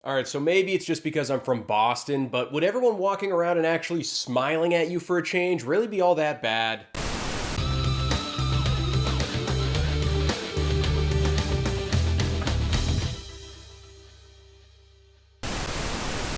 Alright, so maybe it's just because I'm from Boston, but would everyone walking around and actually smiling at you for a change really be all that bad?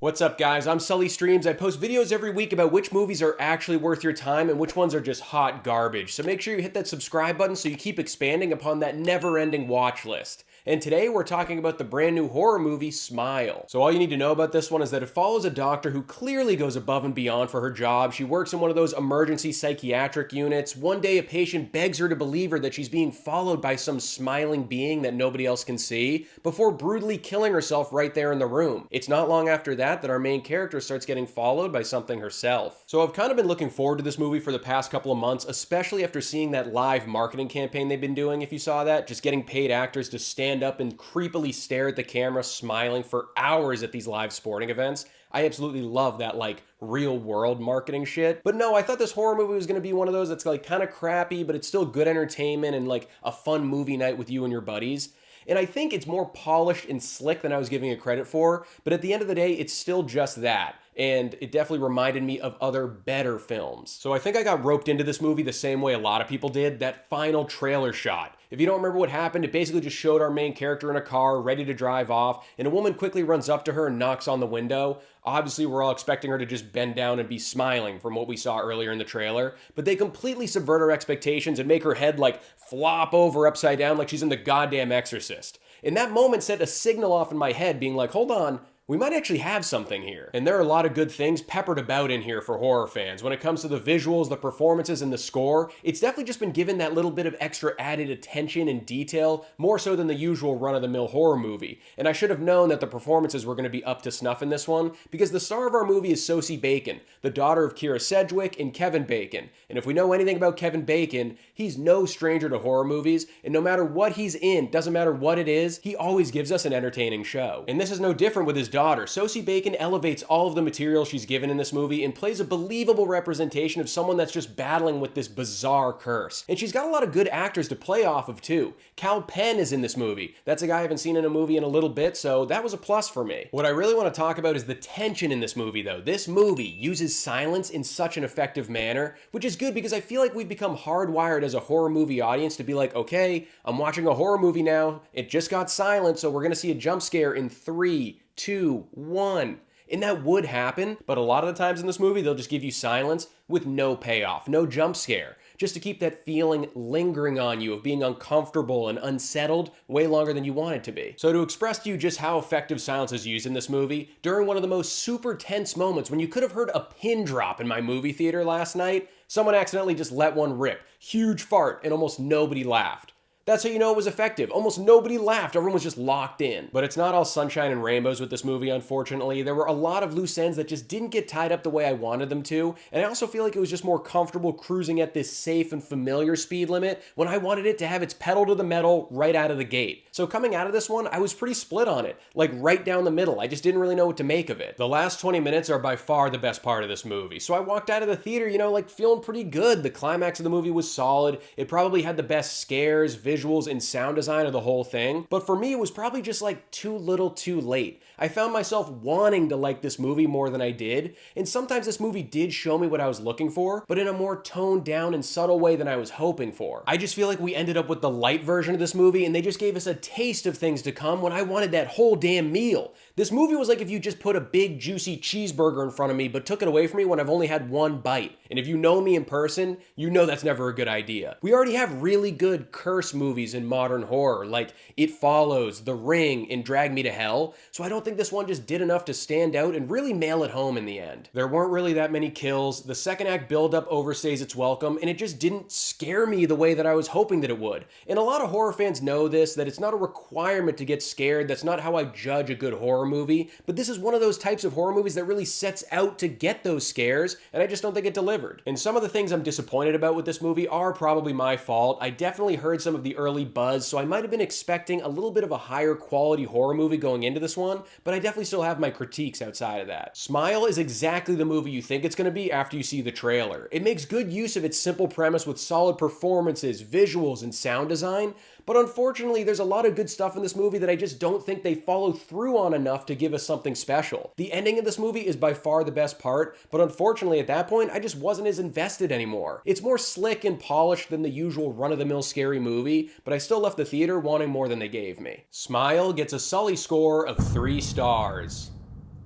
What's up, guys? I'm Sully Streams. I post videos every week about which movies are actually worth your time and which ones are just hot garbage. So make sure you hit that subscribe button so you keep expanding upon that never-ending watch list. And today we're talking about the brand new horror movie, Smile. So all you need to know about this one is that it follows a doctor who clearly goes above and beyond for her job. She works in one of those emergency psychiatric units. One day a patient begs her to believe her that she's being followed by some smiling being that nobody else can see, before brutally killing herself right there in the room. It's not long after that our main character starts getting followed by something herself. So I've kind of been looking forward to this movie for the past couple of months, especially after seeing that live marketing campaign they've been doing, if you saw that, just getting paid actors to stand up and creepily stare at the camera, smiling for hours at these live sporting events. I absolutely love that, like, real world marketing shit. But no, I thought this horror movie was gonna be one of those that's like kind of crappy, but it's still good entertainment and like a fun movie night with you and your buddies. And I think it's more polished and slick than I was giving it credit for, but at the end of the day, it's still just that. And it definitely reminded me of other better films. So I think I got roped into this movie the same way a lot of people did, that final trailer shot. If you don't remember what happened, it basically just showed our main character in a car, ready to drive off, and a woman quickly runs up to her and knocks on the window. Obviously, we're all expecting her to just bend down and be smiling from what we saw earlier in the trailer, but they completely subvert our expectations and make her head like flop over upside down like she's in the goddamn Exorcist. And that moment set a signal off in my head being like, hold on, we might actually have something here. And there are a lot of good things peppered about in here for horror fans. When it comes to the visuals, the performances, and the score, it's definitely just been given that little bit of extra added attention and detail, more so than the usual run-of-the-mill horror movie. And I should have known that the performances were going to be up to snuff in this one, because the star of our movie is Sosie Bacon, the daughter of Kira Sedgwick and Kevin Bacon. And if we know anything about Kevin Bacon, he's no stranger to horror movies, and no matter what he's in, doesn't matter what it is, he always gives us an entertaining show. And this is no different with his daughter. Sosie Bacon elevates all of the material she's given in this movie and plays a believable representation of someone that's just battling with this bizarre curse. And she's got a lot of good actors to play off of too. Cal Penn is in this movie. That's a guy I haven't seen in a movie in a little bit, so that was a plus for me. What I really want to talk about is the tension in this movie though. This movie uses silence in such an effective manner, which is good because I feel like we've become hardwired as a horror movie audience to be like, okay, I'm watching a horror movie now, it just got silent, so we're gonna see a jump scare in 3, 2, 1. And that would happen, but a lot of the times in this movie, they'll just give you silence with no payoff, no jump scare, just to keep that feeling lingering on you of being uncomfortable and unsettled way longer than you want it to be. So to express to you just how effective silence is used in this movie, during one of the most super tense moments when you could have heard a pin drop in my movie theater last night, someone accidentally just let one rip. Huge fart, and almost nobody laughed. That's how you know it was effective. Almost nobody laughed. Everyone was just locked in. But it's not all sunshine and rainbows with this movie, unfortunately. There were a lot of loose ends that just didn't get tied up the way I wanted them to. And I also feel like it was just more comfortable cruising at this safe and familiar speed limit when I wanted it to have its pedal to the metal right out of the gate. So coming out of this one, I was pretty split on it. Like right down the middle. I just didn't really know what to make of it. The last 20 minutes are by far the best part of this movie. So I walked out of the theater, like feeling pretty good. The climax of the movie was solid. It probably had the best scares, visuals, and sound design of the whole thing. But for me, it was probably just like too little too late. I found myself wanting to like this movie more than I did. And sometimes this movie did show me what I was looking for, but in a more toned down and subtle way than I was hoping for. I just feel like we ended up with the light version of this movie and they just gave us a taste of things to come when I wanted that whole damn meal. This movie was like if you just put a big juicy cheeseburger in front of me but took it away from me when I've only had one bite. And if you know me in person, you know that's never a good idea. We already have really good curse movies in modern horror, like It Follows, The Ring, and Drag Me to Hell, so I don't think this one just did enough to stand out and really mail it home in the end. There weren't really that many kills, the second act build-up overstays its welcome, and it just didn't scare me the way that I was hoping that it would. And a lot of horror fans know this, that it's not a requirement to get scared, that's not how I judge a good horror movie, but this is one of those types of horror movies that really sets out to get those scares, and I just don't think it delivered. And some of the things I'm disappointed about with this movie are probably my fault. I definitely heard some of the early buzz, so I might have been expecting a little bit of a higher quality horror movie going into this one, but I definitely still have my critiques outside of that. Smile is exactly the movie you think it's going to be after you see the trailer. It makes good use of its simple premise with solid performances, visuals, and sound design, But unfortunately, there's a lot of good stuff in this movie that I just don't think they follow through on enough to give us something special. The ending of this movie is by far the best part, but unfortunately at that point, I just wasn't as invested anymore. It's more slick and polished than the usual run-of-the-mill scary movie, but I still left the theater wanting more than they gave me. Smile gets a Sully score of 3 stars.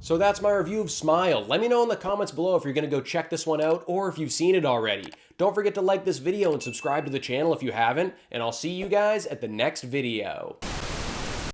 So that's my review of Smile. Let me know in the comments below if you're going to go check this one out or if you've seen it already. Don't forget to like this video and subscribe to the channel if you haven't, and I'll see you guys at the next video.